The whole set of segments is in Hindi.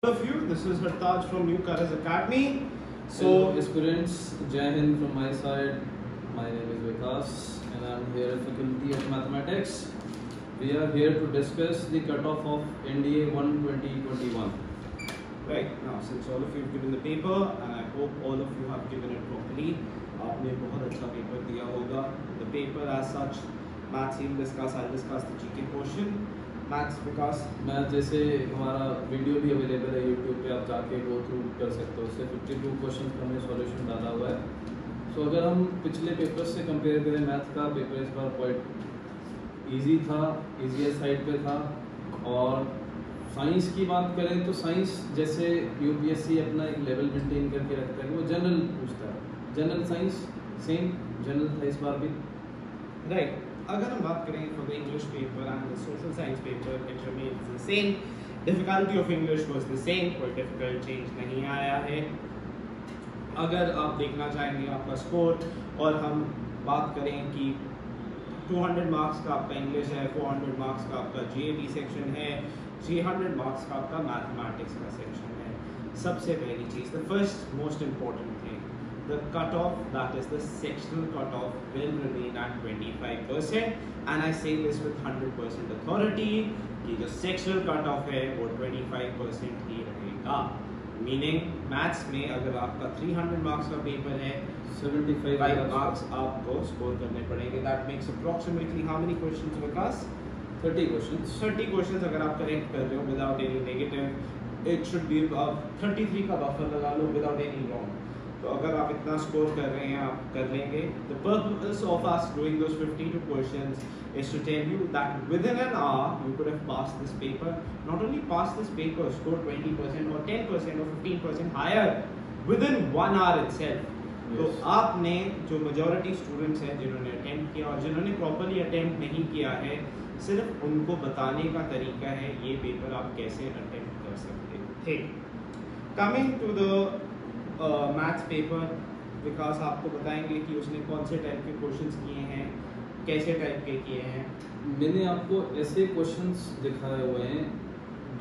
Of you, this is Hartaj from New Colors Academy. So, students, Jai Hind from my side. My name is Vikas, and I'm here at Faculty of Mathematics. We are here to discuss the cutoff of NDA 1 2021. Right now, since all of you have given the paper, and I hope all of you have given it properly, आपने बहुत अच्छा पेपर दिया होगा. The paper as such, maths he'll discuss. I'll discuss the GK portion. Maths Vikas math जैसे हमारा वीडियो भी अवेलेबल है यूट्यूब पे, आप जाके गो थ्रू कर सकते हो. उससे 52 क्वेश्चन का हमने सॉल्यूशन डाला हुआ है. सो अगर हम पिछले पेपर्स से कंपेयर करें, मैथ का पेपर इस बार क्वाइट इजी था, इजियर साइड पे था. और साइंस की बात करें तो साइंस जैसे यूपीएससी अपना एक लेवल मेंटेन करके रखता है कि वो जनरल पूछता है. जनरल साइंस सेम जनरल था इस बार भी. राइट. अगर हम बात करें for the English paper and the social science paper, it remains the same. Difficulty of English was the same, कोई डिफिकल्ट चेंज नहीं आया है. अगर आप देखना चाहेंगे आपका स्कोर और हम बात करें कि 200 मार्क्स का आपका इंग्लिश है, 400 मार्क्स का आपका जीएटी सेक्शन है, 300 मार्क्स का आपका मैथमेटिक्स का सेक्शन है. सबसे पहली चीज़, the first most important thing, the cutoff, that is the sectional cutoff, will remain at 25%. and I say this with 100% authority कि जो sectional cutoff है वो 25% ही रहेगा. मीनिंग मैथ्स में अगर आपका 300 मार्क्स का पेपर है, 75 मार्क्स आपको स्कोर करने पड़ेंगे. That makes approximately how many questions Vikas? 30 questions. 30 questions अगर आप करेक्ट कर रहे हो without any negative, it should be 33 का बफर लगा लो विदाउट एनी रॉन्ग. तो अगर आप इतना स्कोर कर रहे हैं, आप कर लेंगे. The purpose of us doing those 52 questions is to tell you that within an hour you could have passed this paper. Not only passed this paper, score 20% or 10% or 15% higher within 1 hour itself. तो आपने जो मेजॉरिटी स्टूडेंट्स हैं जिन्होंने अटेम्प्ट किया और जिन्होंने प्रॉपर्ली अटेम्प्ट नहीं किया है, सिर्फ उनको बताने का तरीका है ये पेपर आप कैसे अटेम्प्ट कर सकते थे. Coming to the maths paper, Vikas आपको बताएंगे कि उसने कौन से टाइप के क्वेश्चंस किए हैं, कैसे टाइप के किए हैं. मैंने आपको ऐसे क्वेश्चंस दिखाए हुए हैं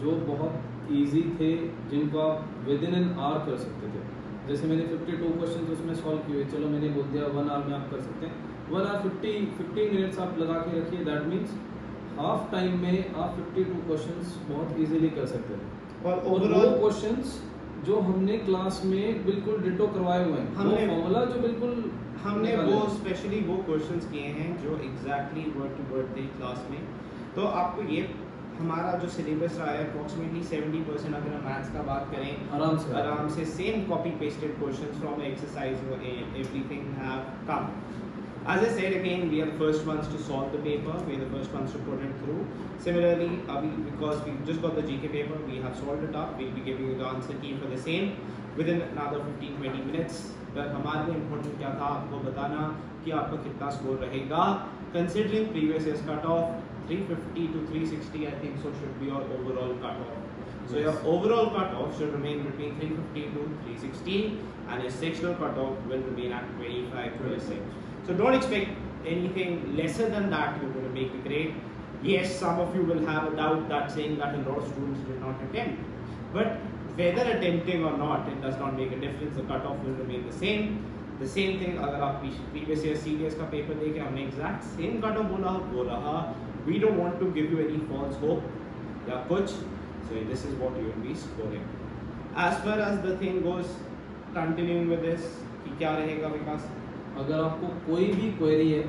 जो बहुत इजी थे, जिनको आप विद इन एन आवर कर सकते थे. जैसे मैंने 52 क्वेश्चंस उसमें सॉल्व किए. चलो मैंने बोल दिया 1 आवर में आप कर सकते हैं. 1 आवर 15 मिनट्स आप लगा के रखिए. दैट मीन्स हाफ टाइम में आप 52 क्वेश्चंस बहुत इजीली कर सकते थे. और वो ओवरऑल क्वेश्चंस जो हमने क्लास में बिल्कुल डिटो करवाए हुए हैं, हमने फॉर्मूला जो बिल्कुल हमने वो स्पेशली वो क्वेश्चंस किए हैं जो एग्जैक्टली वर्ड टू वर्ड थे क्लास में. तो आपको ये हमारा जो सिलेबस रहा है अप्रॉक्सीमेटली 70%, अगर हम मैथ्स का बात करें आराम से same copy pasted questions from exercise everything have come. As I said again, we are the first ones to solve the paper. We are the first ones to put it through. Similarly, because we just got the GK paper, we have solved it up. We'll be giving you the answer key for the same within another 15-20 minutes. But हमारे लिए important क्या था आपको बताना कि आपका कितना स्कोर रहेगा. Considering previous year's cutoff, 350 to 360, I think so should be your overall cutoff. So your overall cutoff should remain between 350 to 360, and your sectional cutoff will remain at 25%. So don't expect anything lesser than that. You're going to make the grade. Yes, some of you will have a doubt that saying that a lot of students did not attempt. But whether attempting or not, it does not make a difference. The cutoff will remain the same. The same thing अगर आप previous year CDS का पेपर देखें, हमने exact same cutoff बोला वो रहा. We don't want to give you any false hope या कुछ. So this is what you will be scoring. As far as the thing goes, continuing with this, कि क्या रहेगा विकास? अगर आपको कोई भी क्वेरी है,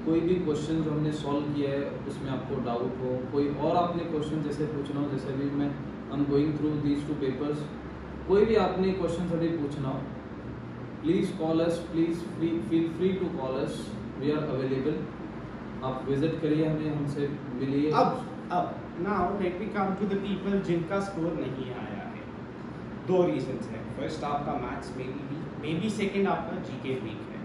कोई भी क्वेश्चन जो हमने सॉल्व किया है उसमें आपको डाउट हो, कोई और आपने क्वेश्चन जैसे पूछना हो, जैसे अभी मैं गोइंग थ्रू दीज 2 पेपर्स, कोई भी आपने क्वेश्चन अभी पूछना हो, please call us. Please feel free to call us. We are available. आप विजिट करिए, हमें हमसे मिलिए. अब now let me come to the people जिनका स्कोर नहीं आया है. 2 रीजंस हैं. फर्स्ट आपका मैथ्स में भी सेकंड आपका जीके वीक है.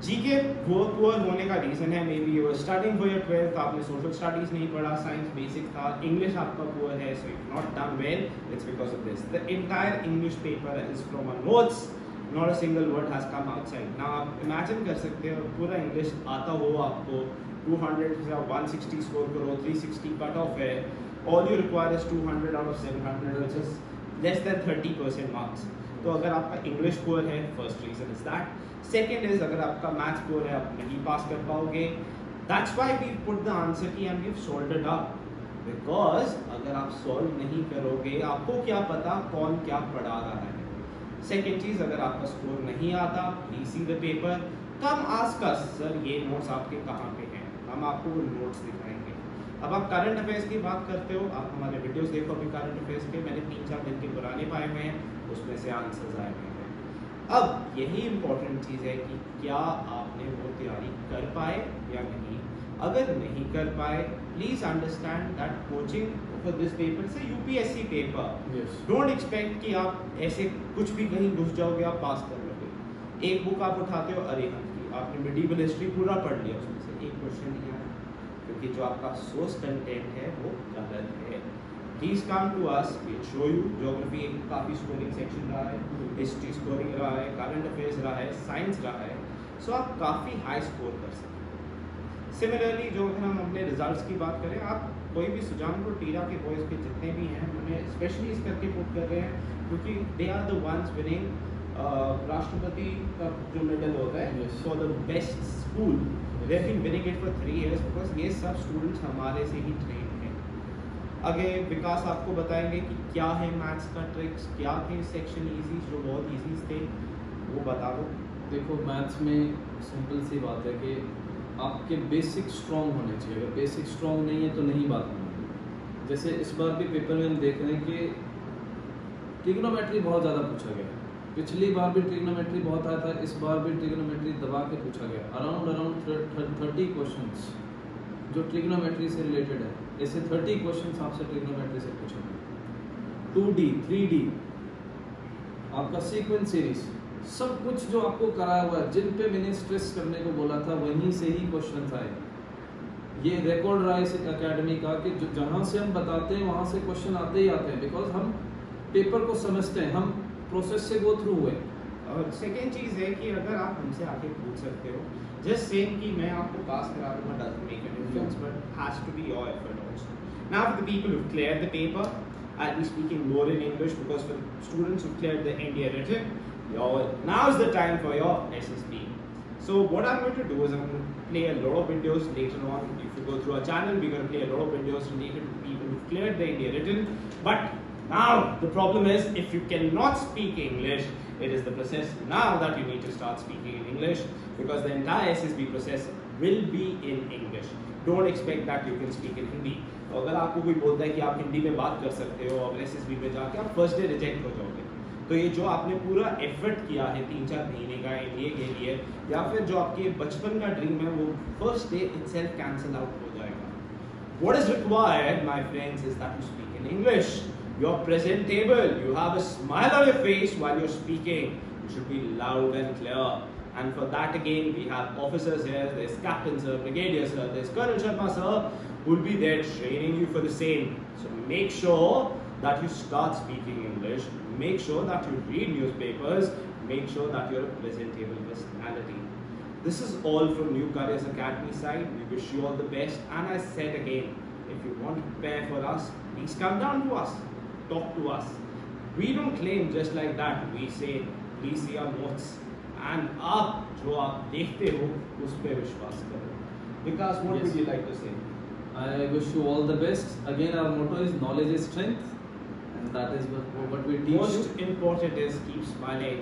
जीके पुअर होने का रीजन है maybe you are starting for your 12th, आपने सोशल स्टडीज नहीं पढ़ा, साइंस बेसिक था, इंग्लिश आपका पुअर है, so you not done well. It's because of this. The entire English paper is from our notes. Not a single word has come outside. Now आप इमेजिन कर सकते हो पूरा इंग्लिश आता हो आपको, 200 या 160 स्कोर करो, 360 कट ऑफ है, all you require is 200 out of 700, which is less than 30% marks. तो अगर आपका इंग्लिश पुअर है, first reason is that. Second is अगर आपका मैथ्स पुअर है, आप नहीं पास कर पाओगे. That's why we put the answer key and we solved it up. Because अगर आप सॉल्व नहीं करोगे, आपको क्या पता कौन क्या पढ़ा रहा है. सेकेंड चीज, अगर आपका स्कोर नहीं आता, please see the paper, come ask us, sir ये नोट्स आपके कहाँ पे हैं, हम आपको वो नोट्स दिखाएंगे. अब आप करंट अफेयर्स की बात करते हो, आप हमारे वीडियोस देखो अभी करंट अफेयर्स के, मैंने 3-4 दिन के पुराने पाए हुए हैं, उसमें से आंसर्स आए हुए हैं. अब यही इंपॉर्टेंट चीज़ है कि क्या आपने वो तैयारी कर पाए या नहीं. अगर नहीं कर पाए, please understand that coaching for this paper से यूपीएससी पेपर. डोंट एक्सपेक्ट कि आप ऐसे कुछ भी कहीं घुस जाओगे, आप पास कर लोगे. एक बुक आप उठाते हो, अरे हाँ आपने मेडिवल हिस्ट्री पूरा पढ़ लिया, उसमें से एक क्वेश्चन नहीं आया, क्योंकि जो आपका सोर्स कंटेंट है वो गलत है. Please come to us, will show you. Geography एक काफ़ी स्कोरिंग सेक्शन रहा है, हिस्ट्री स्कोरिंग रहा है, करंट अफेयर्स रहा है, साइंस रहा है, सो आप काफ़ी हाई स्कोर कर सकते हैं. सिमिलरली जो हम अपने रिजल्ट्स की बात करें, आप कोई भी सुजानपुर टीरा के बॉयज़ के जितने भी हैं, उन्हें स्पेशली इस करके पुट कर रहे हैं क्योंकि they are the ones winning राष्ट्रपति का जो मेडल होता है for the best school. They have been winning it for 3 years because ये सब स्टूडेंट्स हमारे से ही ट्रेन हैं. आगे विकास आपको बताएंगे कि क्या है मैथ्स का ट्रिक्स, क्या थे सेक्शन इजी जो बहुत इजी थे, वो बता दो. देखो मैथ्स में सिंपल सी बात है कि आपके बेसिक स्ट्रॉन्ग होने चाहिए. अगर बेसिक स्ट्रॉन्ग नहीं है तो नहीं बात होगी. जैसे इस बार भी पेपर में हम देख रहे हैं कि ट्रिग्नोमेट्री बहुत ज़्यादा पूछा गया. पिछली बार भी ट्रिग्नोमेट्री बहुत आया था, इस बार भी ट्रिग्नोमेट्री दबा के पूछा गया. अराउंड 30 क्वेश्चंस जो ट्रिग्नोमेट्री से रिलेटेड है. ऐसे 30 क्वेश्चंस आपसे ट्रिग्नोमेट्री से पूछा गया. 2D 3D आपका सीक्वेंस सीरीज, सब कुछ जो आपको कराया हुआ है, जिन पे मैंने स्ट्रेस करने को बोला था वहीं से ही क्वेश्चंस आए. ये रिकॉर्ड रहा है इस एकेडमी का कि जहाँ से हम बताते हैं वहाँ से क्वेश्चन आते ही आते हैं. बिकॉज हम पेपर को समझते हैं, हम प्रोसेस से गो थ्रू हुए. और सेकेंड चीज़ है कि अगर आप हमसे आके पूछ सकते हो, जस्ट सेम कि मैं आपको पास करा दूंगा doesn't make any difference, but has to be your effort also. Now for the people who clear the paper, I'll be speaking more in English because for students who cleared the India written, now is the time for your SSB. So what I'm going to do is I'm going to play a lot of videos later on. If you go through our channel, we're going to play a lot of videos related to people who cleared the India written. But now the problem is, if you cannot speak English, it is the process now that you need to start speaking in English, because the entire SSB process will be in English. Don't expect that you can speak in Hindi. तो अगर आपको कोई बोलता है कि आप हिंदी में बात कर सकते हो और SSB में जाके आप फर्स्ट डे रिजेक्ट हो जाओगे, तो ये जो आपने पूरा एफर्ट किया है 3-4 महीने का इंडिया के लिए, या फिर जो आपके बचपन का ड्रीम है, वो first day itself cancel out हो जाएगा. What is required, my friends, is that you speak in English. You're presentable. You have a smile on your face while you're speaking. You should be loud and clear. And for that again, we have officers here. There's Captain Sir, Brigadier Sir, there's Colonel Sharma Sir, who will be there training you for the same. So make sure that you start speaking English. Make sure that you read newspapers. Make sure that you're a presentable personality. This is all from New Careers Academy side. We wish you all the best. And I said again, if you want to prepare for us, please come down to us. Talk to us. We don't claim just like that. We say, please see our notes. And आप जो आप देखते हो उस पे विश्वास करो. Because what would you like to say? I wish you all the best. Again, our motto is knowledge is strength, and that is what we teach. Most important is keep smiling,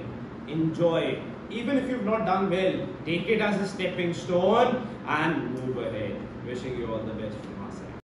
enjoy. Even if you've not done well, take it as a stepping stone and move ahead. Wishing you all the best.